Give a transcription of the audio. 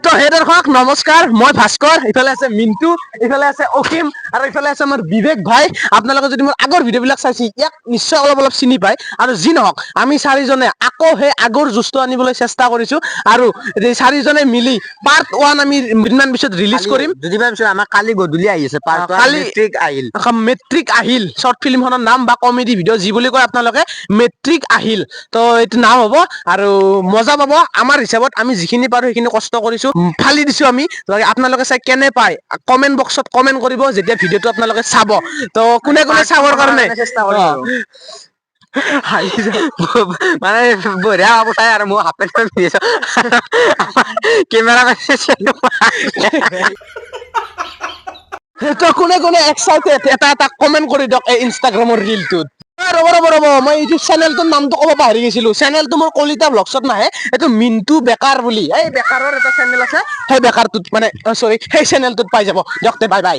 তো হে দৰ্শক নমস্কাৰ, মই ভাস্কৰ, ইফালে আছে মিন্টু, ইফালে আছে অসীম আৰু ইফালে আছে আমাৰ বিবেক ভাই। আপোনালোকে যদি মোৰ আগৰ ভিডিঅ'বিলাক চাইছে ইয়াক নিশ্চয় অলপ চিনি পায়। আৰু যি নহওক আমি চাৰিজনে আকৌ সেই আগৰ জোচটো আনিবলৈ চেষ্টা কৰিছো আৰু এই চাৰিজনে মিলি পাৰ্ট 1 আমি দুদিনমান পিছত ৰিলিজ কৰিম। দুদিনমান পিছত আমাৰ কালি গধূলি আহি আছে পাৰ্ট 1 মেট্ৰিক আহিল শৰ্ট ফিল্মখনৰ নাম বা কমেডি ভিডিঅ' যি বুলি কয় আপোনালোকে মেট্ৰিক আহিল। তো এইটো নাম হ'ব আৰু মজা পাব। আমাৰ হিচাপত আমি যিখিনি পাৰো সেইখিনি কষ্ট কৰিছো, ফালি দিছো আমি। আপোনালোকে চাই কেনে পায় কমেন্ট বক্সত কমেন্ট কৰিব যেতিয়া ভিডিঅ'টো আপোনালোকে চাব। তো কোনে কোনে চাবৰ কাৰণে মানে বঢ়িয়া হ'ব চাই আৰু মই হাফ পেণ্ট পিন্ধি আছো কেমেৰা তো কোনে কোনে এক্সাইটেড এটা কমেন্ট কৰি দিয়ক এই ইনষ্টাগ্ৰামৰ ৰিলটোত। ৰ'ব মই ইউটিউব চেনেলটোৰ নামটো ক'ব পাহৰি গৈছিলো। চেনেলটো মোৰ কলিতা ব্লগছত নাহে, এইটো মিন্টু বেকাৰ বুলি এই বেকাৰৰ এটা চেনেল আছে, সেই বেকাৰটোত মানে চৰি সেই চেনেলটোত পাই যাব। দিয়ক বাই বাই।